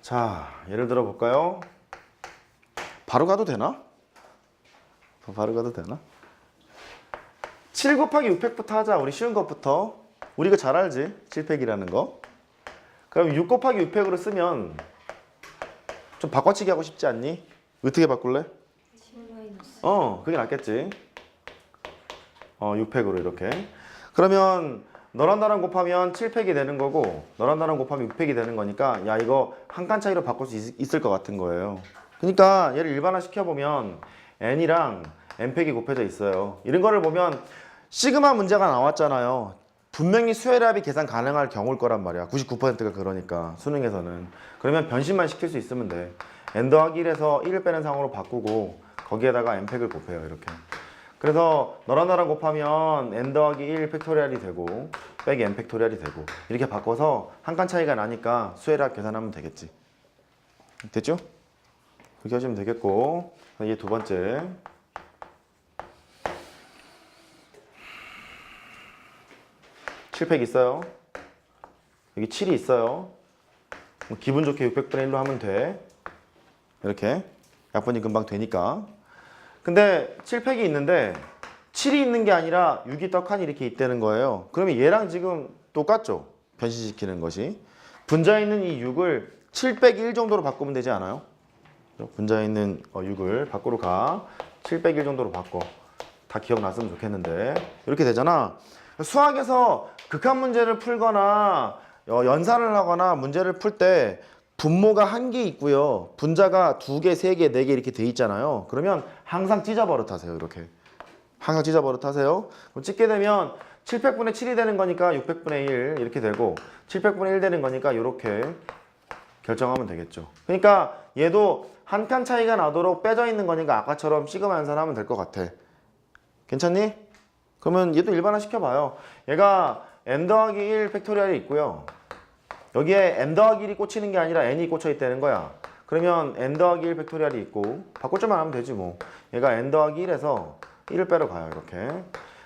자, 예를 들어 볼까요? 바로 가도 되나? 바로 가도 되나? 7 곱하기 6팩부터 하자. 우리 쉬운 것부터. 우리 이거 잘 알지? 7팩이라는 거. 그럼 6 곱하기 6팩으로 쓰면 좀 바꿔치기 하고 싶지 않니? 어떻게 바꿀래? 7-. 그게 낫겠지. 6팩으로 이렇게. 그러면 너랑 나랑 곱하면 7팩이 되는 거고 너랑 나랑 곱하면 6팩이 되는 거니까 야 이거 한 칸 차이로 바꿀 수 있을 것 같은 거예요. 그러니까 얘를 일반화 시켜보면 n이랑 n팩이 곱해져 있어요. 이런 거를 보면 시그마 문제가 나왔잖아요. 분명히 수열의 합이 계산 가능할 경우일 거란 말이야. 99%가 그러니까 수능에서는. 그러면 변신만 시킬 수 있으면 돼. n 더하기 1에서 1을 빼는 상으로 바꾸고 거기에다가 n팩을 곱해요. 이렇게. 그래서 너랑 나랑 곱하면 n 더하기 1 팩토리얼이 되고 빼기 n 팩토리얼이 되고 이렇게 바꿔서 한 칸 차이가 나니까 수열의 합 계산하면 되겠지. 됐죠? 그렇게 하시면 되겠고 이게 두 번째. 칠팩 있어요. 여기 7이 있어요. 기분 좋게 600분의 1로 하면 돼. 이렇게 약분이 금방 되니까. 근데 7팩이 있는데 7이 있는 게 아니라 6이 떡하니 이렇게 있다는 거예요. 그러면 얘랑 지금 똑같죠? 변신시키는 것이. 분자에 있는 이 6을 7 빼기 1 정도로 바꾸면 되지 않아요? 분자에 있는 6을 밖으로 가. 7 빼기 1 정도로 바꿔. 다 기억났으면 좋겠는데. 이렇게 되잖아. 수학에서 극한 문제를 풀거나 연산을 하거나 문제를 풀 때 분모가 한 개 있고요. 분자가 2개, 3개, 4개 이렇게 돼 있잖아요. 그러면 항상 찢어버릇 하세요. 이렇게. 항상 찢어버릇 하세요. 그럼 찢게 되면 700분의 7이 되는 거니까 600분의 1 이렇게 되고 700분의 1 되는 거니까 이렇게 결정하면 되겠죠. 그러니까 얘도 한 칸 차이가 나도록 빼져 있는 거니까 아까처럼 시그마 연산하면 될 것 같아. 괜찮니? 그러면 얘도 일반화 시켜봐요. 얘가 n 더하기 1 팩토리얼이 있고요. 여기에 n 더하기 1이 꽂히는 게 아니라 n이 꽂혀 있다는 거야. 그러면 n 더하기 1 팩토리얼이 있고 바꿀 줄만 하면 되지 뭐. 얘가 n 더하기 1에서 1을 빼러 가요. 이렇게.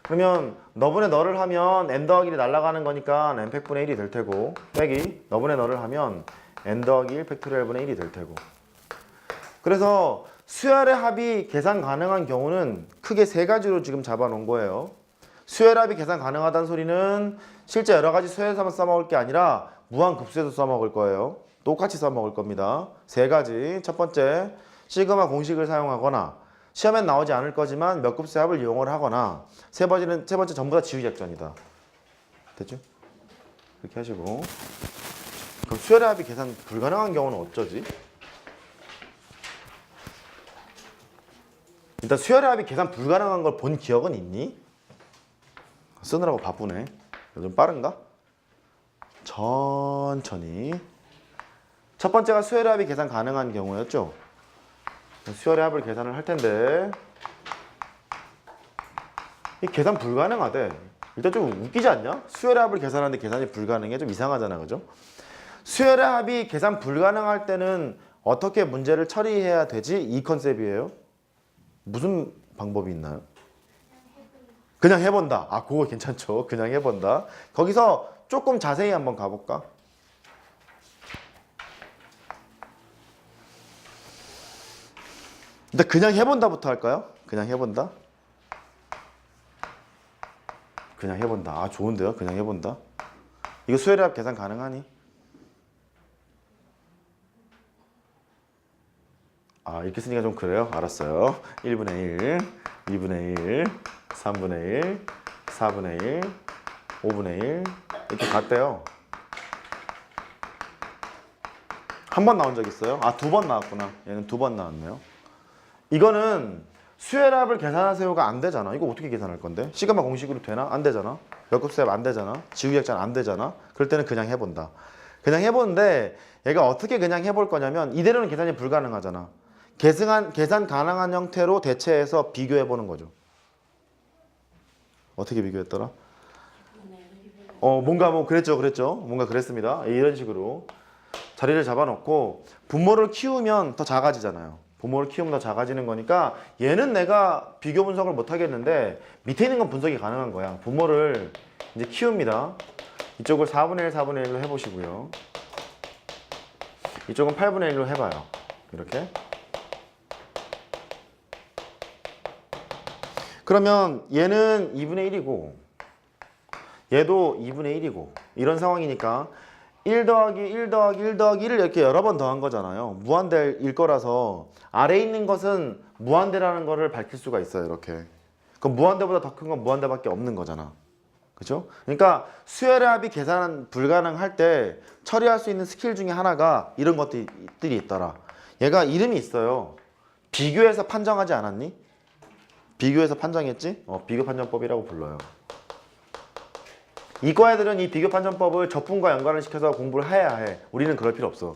그러면 너분의 너를 하면 n 더하기 1이 날아가는 거니까 n 팩분의 1이 될 테고 빼기 너분의 너를 하면 n 더하기 1 팩토리얼 분의 1이 될 테고. 그래서 수열의 합이 계산 가능한 경우는 크게 세 가지로 지금 잡아놓은 거예요. 수열의 합이 계산 가능하다는 소리는 실제 여러 가지 수열에서만 써먹을 게 아니라 무한급수에서 써먹을 거예요. 똑같이 써먹을 겁니다. 세 가지. 첫 번째, 시그마 공식을 사용하거나 시험엔 나오지 않을 거지만 몇 급수의 합을 이용을 하거나 세 번째 전부 다 지우기 작전이다. 됐죠? 이렇게 하시고. 그럼 수열의 합이 계산 불가능한 경우는 어쩌지? 일단 수열의 합이 계산 불가능한 걸 본 기억은 있니? 쓰느라고 바쁘네. 좀 빠른가? 천천히. 첫 번째가 수열의 합이 계산 가능한 경우였죠? 수열의 합을 계산을 할 텐데 이 계산 불가능하대. 일단 좀 웃기지 않냐? 수열의 합을 계산하는데 계산이 불가능해? 좀 이상하잖아, 그죠? 수열의 합이 계산 불가능할 때는 어떻게 문제를 처리해야 되지? 이 컨셉이에요. 무슨 방법이 있나요? 그냥 해본다. 아, 그거 괜찮죠. 그냥 해본다. 거기서 조금 자세히 한번 가볼까? 일단 그냥 해본다부터 할까요? 그냥 해본다. 그냥 해본다. 아, 좋은데요? 그냥 해본다. 이거 수열의 합 계산 가능하니? 아, 이렇게 쓰니까 좀 그래요? 알았어요. 1분의 1, 2분의 1, 3분의 1, 4분의 1, 5분의 1 이렇게 갔대요. 한 번 나온 적 있어요? 아, 2번 나왔구나. 얘는 2번 나왔네요. 이거는 수열의 합을 계산하세요가 안 되잖아. 이거 어떻게 계산할 건데? 시그마 공식으로 되나? 안 되잖아. 몇 급수합 안 되잖아. 지우기 작전 안 되잖아. 그럴 때는 그냥 해본다. 그냥 해보는데 얘가 어떻게 그냥 해볼 거냐면 이대로는 계산이 불가능하잖아. 계산 가능한 형태로 대체해서 비교해보는 거죠. 어떻게 비교했더라? 뭔가 뭐 그랬죠. 뭔가 그랬습니다. 이런 식으로 자리를 잡아놓고 분모를 키우면 더 작아지잖아요. 분모를 키우면 더 작아지는 거니까 얘는 내가 비교 분석을 못 하겠는데 밑에 있는 건 분석이 가능한 거야. 분모를 이제 키웁니다. 이쪽을 4분의 1, 4분의 1로 해보시고요. 이쪽은 8분의 1로 해봐요. 이렇게. 그러면 얘는 2분의 1이고 얘도 2분의 1이고 이런 상황이니까 1 더하기 1 더하기 1 더하기 1을 이렇게 여러 번 더한 거잖아요. 무한대일 거라서 아래에 있는 것은 무한대라는 거를 밝힐 수가 있어요. 이렇게. 그럼 무한대보다 더 큰 건 무한대밖에 없는 거잖아. 그죠? 그러니까 수열의 합이 계산 불가능할 때 처리할 수 있는 스킬 중에 하나가 이런 것들이 있더라. 얘가 이름이 있어요. 비교해서 판정하지 않았니? 비교해서 판정했지? 비교 판정법이라고 불러요. 이과 애들은 이 비교 판정법을 적분과 연관을 시켜서 공부를 해야 해. 우리는 그럴 필요 없어.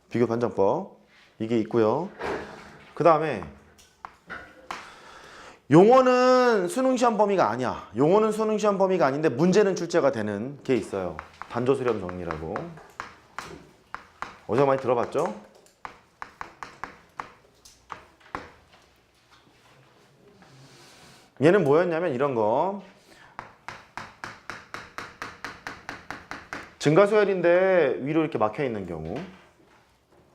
비교 판정법 이게 있고요. 그 다음에 용어는 수능 시험 범위가 아니야. 용어는 수능 시험 범위가 아닌데 문제는 출제가 되는 게 있어요. 단조 수렴 정리라고. 어제 많이 들어봤죠? 얘는 뭐였냐면 이런 거. 증가 수열인데 위로 이렇게 막혀 있는 경우.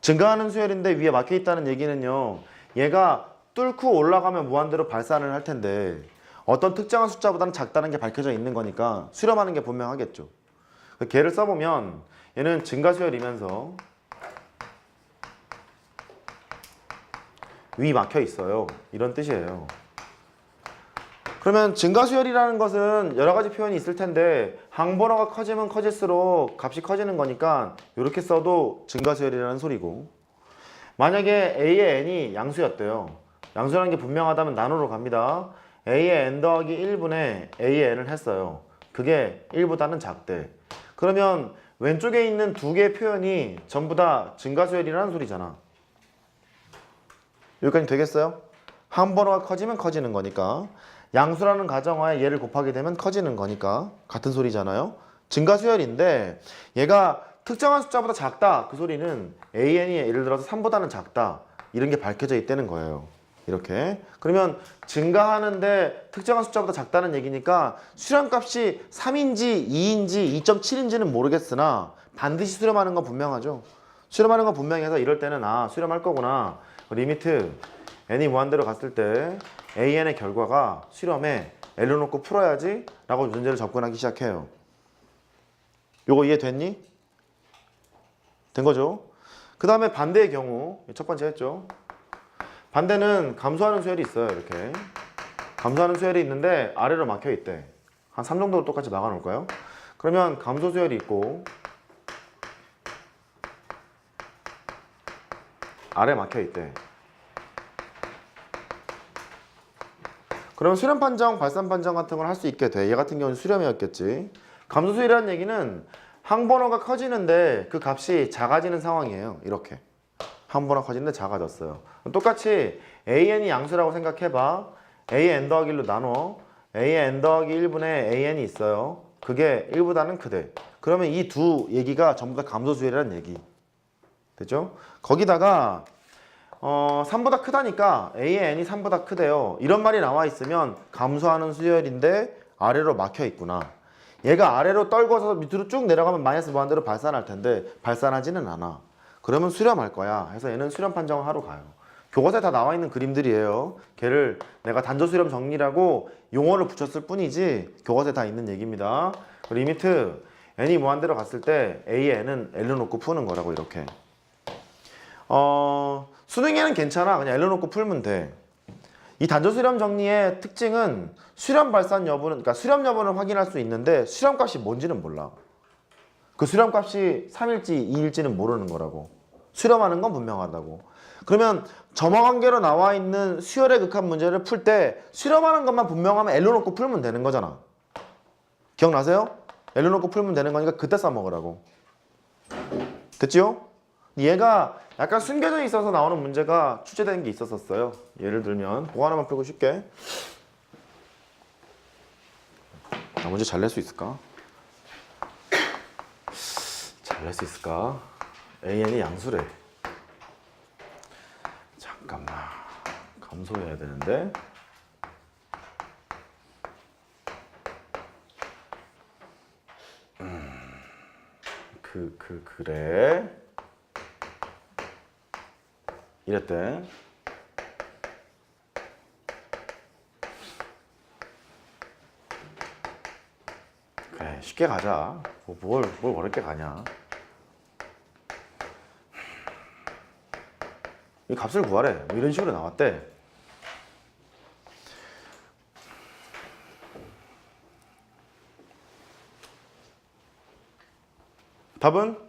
증가하는 수열인데 위에 막혀 있다는 얘기는요. 얘가 뚫고 올라가면 무한대로 발산을 할 텐데 어떤 특정한 숫자보다는 작다는 게 밝혀져 있는 거니까 수렴하는 게 분명하겠죠. 걔를 써보면 얘는 증가 수열이면서 위 막혀 있어요. 이런 뜻이에요. 그러면 증가수열이라는 것은 여러 가지 표현이 있을 텐데 항번호가 커지면 커질수록 값이 커지는 거니까 이렇게 써도 증가수열이라는 소리고, 만약에 A의 n이 양수였대요. 양수라는 게 분명하다면 나누러 갑니다. A의 n 더하기 1분의 A의 n을 했어요. 그게 1보다는 작대. 그러면 왼쪽에 있는 두 개의 표현이 전부 다 증가수열이라는 소리잖아. 여기까지 되겠어요? 항번호가 커지면 커지는 거니까, 양수라는 가정하에 얘를 곱하게 되면 커지는 거니까 같은 소리잖아요. 증가수열인데 얘가 특정한 숫자보다 작다, 그 소리는 AN이 예를 들어서 3보다는 작다, 이런 게 밝혀져 있다는 거예요. 이렇게. 그러면 증가하는데 특정한 숫자보다 작다는 얘기니까 수렴값이 3인지 2인지 2.7인지는 모르겠으나 반드시 수렴하는 건 분명하죠. 수렴하는 건 분명해서 이럴 때는 수렴할 거구나. 리미트 n이 무한대로 갔을 때 an의 결과가 수렴에 L로 놓고 풀어야지 라고 문제를 접근하기 시작해요. 요거 이해됐니? 된 거죠? 그 다음에 반대의 경우, 첫 번째 했죠. 반대는 감소하는 수열이 있어요. 이렇게 감소하는 수열이 있는데 아래로 막혀 있대. 한 3 정도로 똑같이 막아 놓을까요? 그러면 감소 수열이 있고 아래 막혀 있대. 그러면 수렴 판정, 발산 판정 같은 걸 할 수 있게 돼. 얘 같은 경우는 수렴이었겠지. 감소 수열이라는 얘기는 항번호가 커지는데 그 값이 작아지는 상황이에요. 이렇게 항번호가 커지는데 작아졌어요. 똑같이 AN이 양수라고 생각해봐. A의 n 더하기 1로 나눠. A의 n 더하기 1분의 AN이 있어요. 그게 1보다는 크대. 그러면 이 두 얘기가 전부 다 감소 수열이라는 얘기. 됐죠? 거기다가 3보다 크다니까 A의 n이 3보다 크대요. 이런 말이 나와 있으면 감소하는 수열인데 아래로 막혀 있구나. 얘가 아래로 떨궈서 밑으로 쭉 내려가면 마이너스 무한대로 발산할 텐데 발산하지는 않아. 그러면 수렴할 거야. 해서 얘는 수렴 판정을 하러 가요. 교과서에 다 나와 있는 그림들이에요. 걔를 내가 단조 수렴 정리라고 용어를 붙였을 뿐이지 교과서에 다 있는 얘기입니다. 리미트 n이 무한대로 갔을 때 A의 n은 L로 놓고 푸는 거라고 이렇게. 수능에는 괜찮아. 그냥 L로 놓고 풀면 돼. 이 단조 수렴 정리의 특징은 수렴 발산 여부는, 그러니까 수렴 여부는 확인할 수 있는데 수렴 값이 뭔지는 몰라. 그 수렴 값이 3일지 2일지는 모르는 거라고. 수렴하는 건 분명하다고. 그러면 점화관계로 나와 있는 수열의 극한 문제를 풀 때 수렴하는 것만 분명하면 L로 놓고 풀면 되는 거잖아. 기억나세요? L로 놓고 풀면 되는 거니까 그때 써먹으라고. 됐지요? 얘가 약간 숨겨져 있어서 나오는 문제가 출제된 게 있었어요. 예를 들면 그거 하나만 풀고 쉽게. 나 문제 잘 낼 수 있을까? 잘 낼 수 있을까? AN이 양수래. 잠깐만, 감소해야 되는데. 그래. 이랬대. 그래, 쉽게 가자. 뭘 어렵게 가냐. 이 값을 구하래. 뭐 이런 식으로 나왔대. 답은?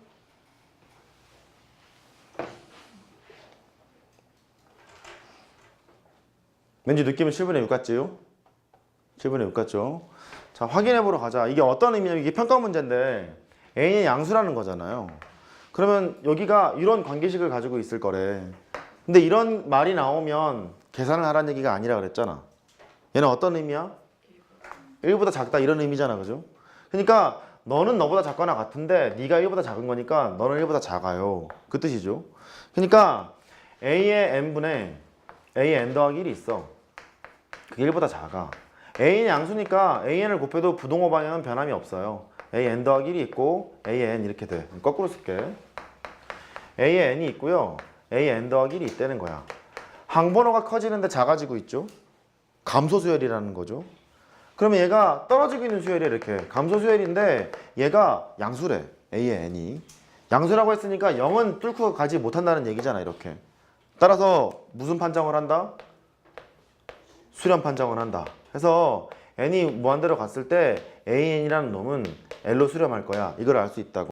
왠지 느낌은 7분의 6 같지요? 7분의 6 같죠? 자, 확인해보러 가자. 이게 어떤 의미냐면 이게 평가 문제인데 A의 양수라는 거잖아요. 그러면 여기가 이런 관계식을 가지고 있을 거래. 근데 이런 말이 나오면 계산을 하라는 얘기가 아니라 그랬잖아. 얘는 어떤 의미야? 1보다 작다 이런 의미잖아. 그죠? 그러니까 너는 너보다 작거나 같은데 네가 1보다 작은 거니까 너는 1보다 작아요. 그 뜻이죠. 그러니까 A의 n분의 A의 n 더하기 1이 있어. 그게 1보다 작아. A는 양수니까 AN을 곱해도 부동호 방향은 변함이 없어요. AN 더하기 1이 있고 AN 이렇게 돼. 거꾸로 쓸게. A의 n이 있고요. A의 n 더하기 1이 있다는 거야. 항번호가 커지는데 작아지고 있죠. 감소 수열이라는 거죠. 그러면 얘가 떨어지고 있는 수열이 이렇게 감소 수열인데 얘가 양수래. A의 n이. 양수라고 했으니까 0은 뚫고 가지 못한다는 얘기잖아. 이렇게. 따라서 무슨 판정을 한다? 수렴 판정을 한다. 그래서 n이 무한대로 갔을 때 AN이라는 놈은 L로 수렴할 거야. 이걸 알 수 있다고.